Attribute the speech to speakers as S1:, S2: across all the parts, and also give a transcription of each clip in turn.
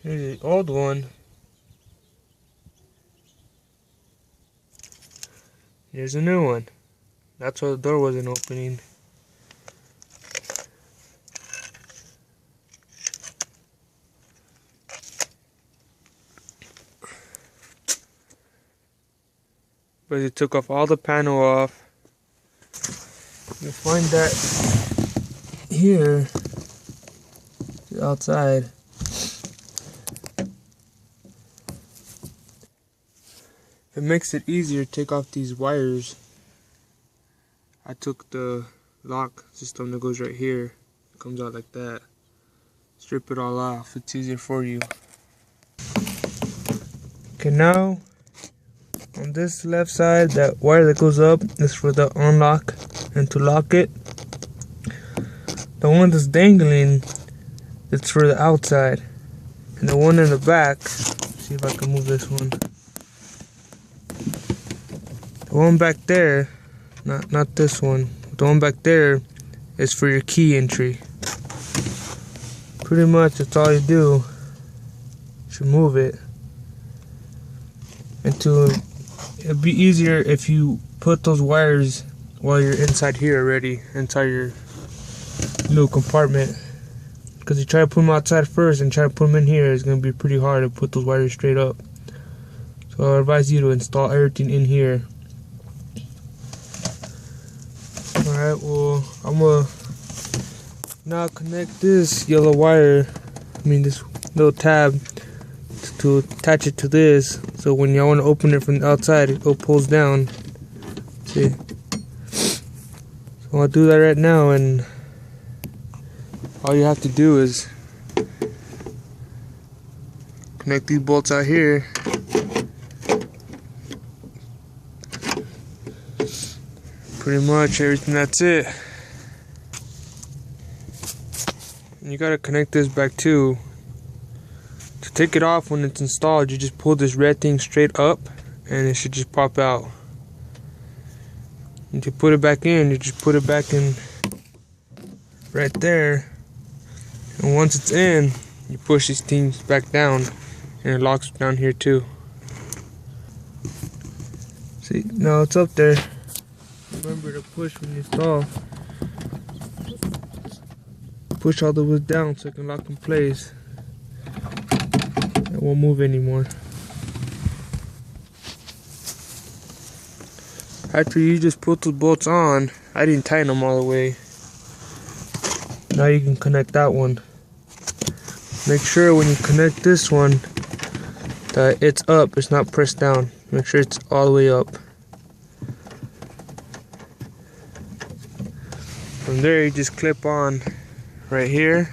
S1: Here's the old one. Here's a new one. That's why the door wasn't opening. But it took off all the panel off. You'll find that here, outside. It makes it easier to take off these wires. I took the lock system that goes right here. It comes out like that. Strip it all off. It's easier for you. Okay, now on this left side, that wire that goes up is for the unlock and to lock it. The one that's dangling, it's for the outside. And the one in the back, let's see if I can move this one. The one back there, not this one. The one back there is for your key entry. Pretty much that's all you do. You should move it. And it'd be easier if you put those wires while you're inside here already, inside your little compartment. Because you try to put them outside first and try to put them in here, it's going to be pretty hard to put those wires straight up. So I advise you to install everything in here. Alright, well, I'm going to now connect this yellow wire, this little tab, to attach it to this. So when y'all want to open it from the outside, it pulls down. See? So I'll do that right now, and all you have to do is connect these bolts out here. Pretty much everything, that's it. And you gotta connect this back too. To take it off when it's installed, you just pull this red thing straight up and it should just pop out. And to put it back in, you just put it back in right there. And once it's in, you push these things back down and it locks down here too. See, now it's up there. Remember to push when you install. Push all the way down so it can lock in place. It won't move anymore. After you just put the bolts on, I didn't tighten them all the way. Now you can connect that one. Make sure when you connect this one that it's up, it's not pressed down. Make sure it's all the way up. From there you just clip on right here.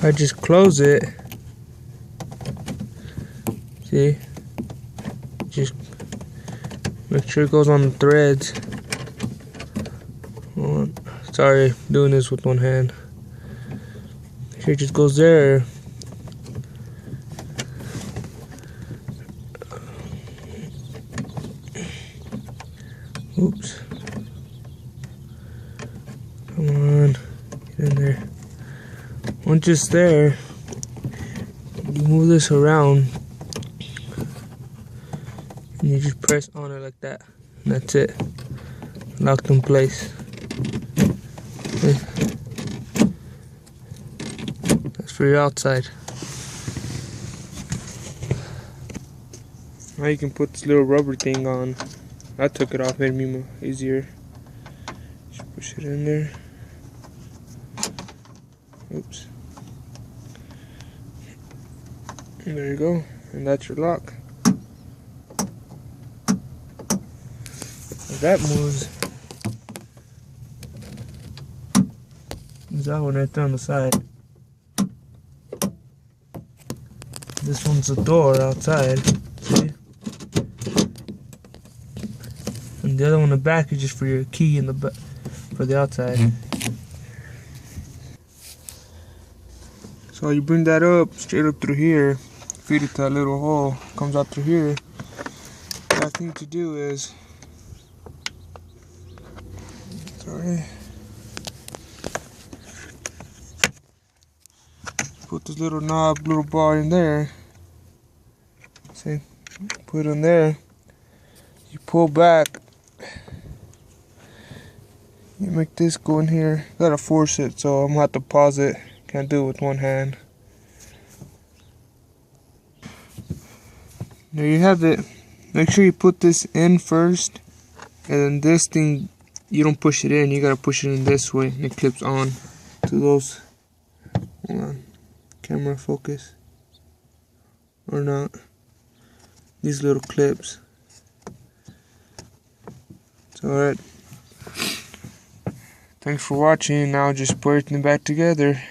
S1: I just close it. See? Just make sure it goes on the threads. Sorry, doing this with one hand. Make sure it just goes there. Oops. Come on, get in there. Once it's there, you move this around and you just press on it like that, and that's it. Locked in place. Okay. That's for your outside. Now you can put this little rubber thing on. I took it off, made me more easier. Just push it in there. Oops. And there you go, and that's your lock. If that moves, there's that one right there on the side. This one's the door outside, see? And the other one in the back is just for your key in the for the outside. So you bring that up, straight up through here. feed it to that little hole. Comes out through here. What I think to do is, put this little knob, little bar in there. See, put it in there. You pull back. You make this go in here. Gotta force it, so I'm gonna have to pause it. Can't do it with one hand. There you have it. Make sure you put this in first, and then this thing, you don't push it in, you gotta push it in this way, and it clips on to those. Hold on, camera focus, or not. These little clips. It's alright. Thanks for watching. Now just put everything back together.